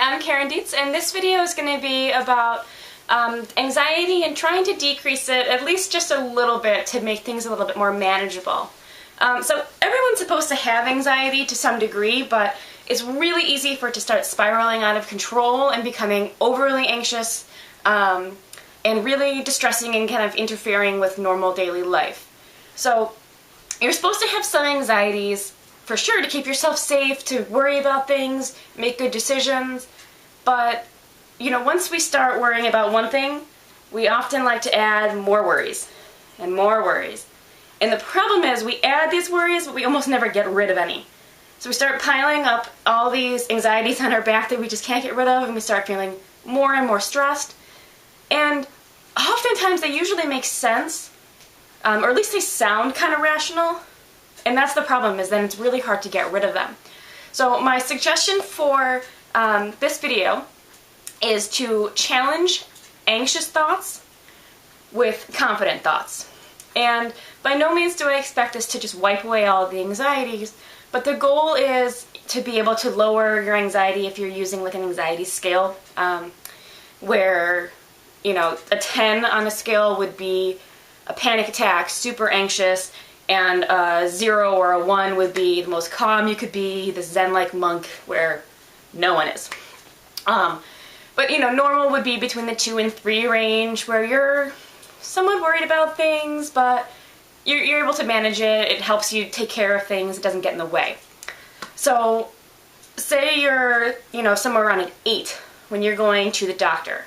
I'm Karen Dietz, and this video is going to be about anxiety and trying to decrease it at least just a little bit to make things a little bit more manageable. So everyone's supposed to have anxiety to some degree, but it's really easy for it to start spiraling out of control and becoming overly anxious and really distressing and kind of interfering with normal daily life. So you're supposed to have some anxieties for sure to keep yourself safe, to worry about things, make good decisions, but once we start worrying about one thing, we often like to add more worries and more worries. And the problem is we add these worries, but we almost never get rid of any. So we start piling up all these anxieties on our back that we just can't get rid of, and we start feeling more and more stressed. And oftentimes they usually make sense, or at least they sound kind of rational. And that's the problem, is then it's really hard to get rid of them. So my suggestion for this video is to challenge anxious thoughts with confident thoughts. And by no means do I expect this to just wipe away all the anxieties, but the goal is to be able to lower your anxiety if you're using like an anxiety scale, where, a 10 on a scale would be a panic attack, super anxious, and a 0 or a 1 would be the most calm you could be, the Zen-like monk where no one is. But normal would be between the 2 and 3 range, where you're somewhat worried about things, but you're able to manage it. It helps you take care of things. It doesn't get in the way. So say you're, somewhere around an 8 when you're going to the doctor.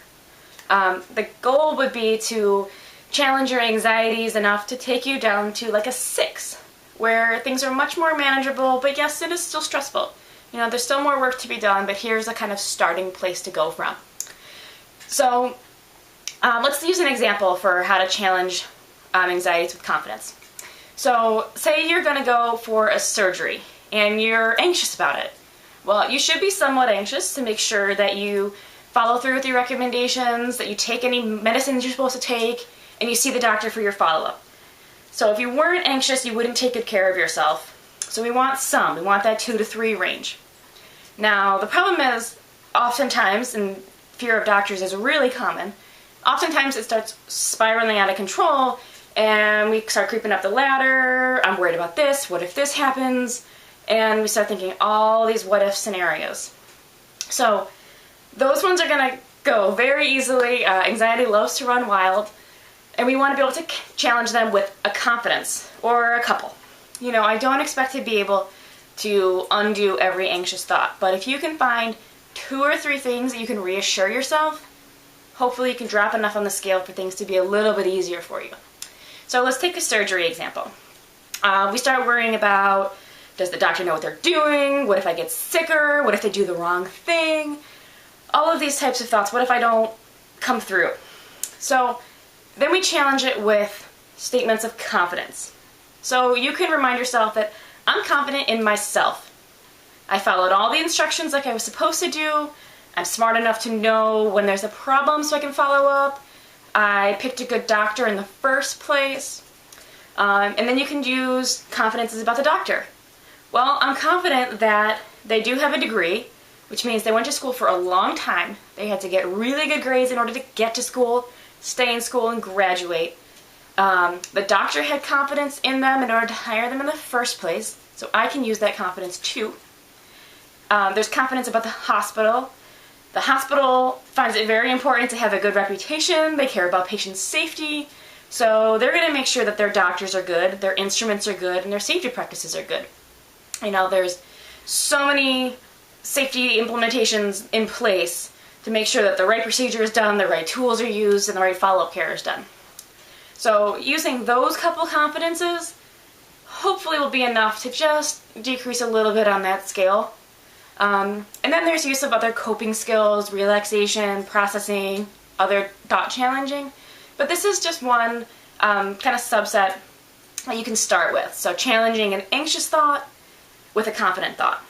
The goal would be to challenge your anxieties enough to take you down to like a 6, where things are much more manageable, but yes, it is still stressful. There's still more work to be done, but here's a kind of starting place to go from. So let's use an example for how to challenge anxieties with confidence. So say you're going to go for a surgery and you're anxious about it. Well, you should be somewhat anxious to make sure that you follow through with your recommendations, that you take any medicines you're supposed to take, and you see the doctor for your follow-up. So if you weren't anxious, you wouldn't take good care of yourself. So we want that 2 to 3 range. Now, the problem is, oftentimes, and fear of doctors is really common, oftentimes it starts spiraling out of control, and we start creeping up the ladder. I'm worried about this, what if this happens? And we start thinking all these what if scenarios. So those ones are going to go very easily. Anxiety loves to run wild, and we want to be able to challenge them with a confidence, or a couple. I don't expect to be able to undo every anxious thought, but if you can find 2 or 3 things that you can reassure yourself, hopefully you can drop enough on the scale for things to be a little bit easier for you. So let's take a surgery example. We start worrying about, does the doctor know what they're doing? What if I get sicker? What if they do the wrong thing? All of these types of thoughts. What if I don't come through? So then we challenge it with statements of confidence. So you can remind yourself that I'm confident in myself. I followed all the instructions like I was supposed to do. I'm smart enough to know when there's a problem so I can follow up. I picked a good doctor in the first place. And then you can use confidences about the doctor. Well, I'm confident that they do have a degree, which means they went to school for a long time. They had to get really good grades in order to get to school, stay in school, and graduate. The doctor had confidence in them in order to hire them in the first place, so I can use that confidence too. There's confidence about the hospital. The hospital finds it very important to have a good reputation. They care about patient safety, so they're going to make sure that their doctors are good, their instruments are good, and their safety practices are good. There's so many safety implementations in place to make sure that the right procedure is done, the right tools are used, and the right follow-up care is done. So using those couple confidences hopefully will be enough to just decrease a little bit on that scale. And then there's use of other coping skills, relaxation, processing, other thought challenging. But this is just one kind of subset that you can start with. So challenging an anxious thought with a confident thought.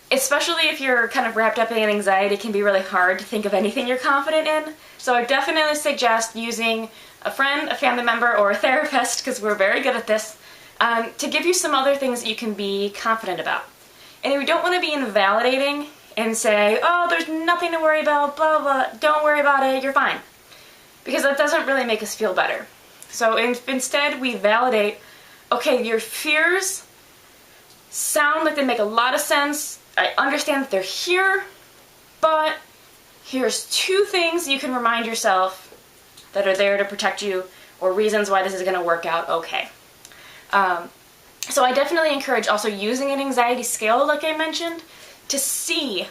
Especially if you're kind of wrapped up in anxiety, it can be really hard to think of anything you're confident in. So I definitely suggest using a friend, a family member, or a therapist, because we're very good at this, to give you some other things that you can be confident about. And we don't want to be invalidating and say, oh, there's nothing to worry about, blah, blah, don't worry about it, you're fine. Because that doesn't really make us feel better. So instead we validate, okay, your fears sound like they make a lot of sense. I understand that they're here, but here's 2 things you can remind yourself that are there to protect you, or reasons why this is going to work out okay. So I definitely encourage also using an anxiety scale, like I mentioned, to see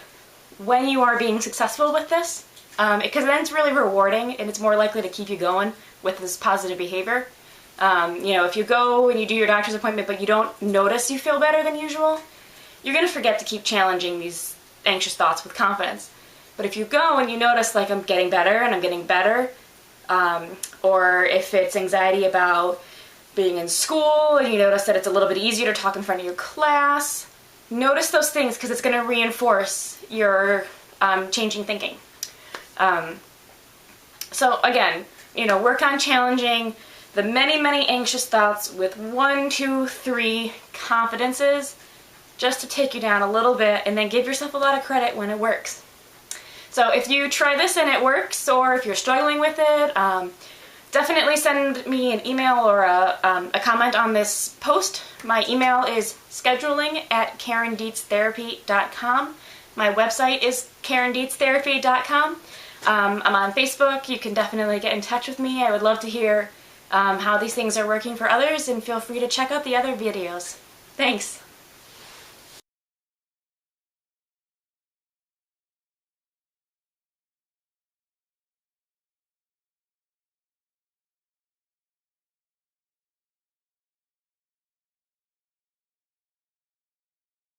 when you are being successful with this, because then it's really rewarding and it's more likely to keep you going with this positive behavior. If you go and you do your doctor's appointment but you don't notice you feel better than usual, you're going to forget to keep challenging these anxious thoughts with confidence. But if you go and you notice, like, I'm getting better and I'm getting better, or if it's anxiety about being in school and you notice that it's a little bit easier to talk in front of your class, notice those things because it's going to reinforce your changing thinking. So again, work on challenging the many, many anxious thoughts with 1, 2, 3 confidences, just to take you down a little bit, and then give yourself a lot of credit when it works. So if you try this and it works, or if you're struggling with it, definitely send me an email or a comment on this post. My email is scheduling@KarenDietzTherapy.com. My website is KarenDietzTherapy.com. I'm on Facebook. You can definitely get in touch with me. I would love to hear how these things are working for others, and feel free to check out the other videos. Thanks.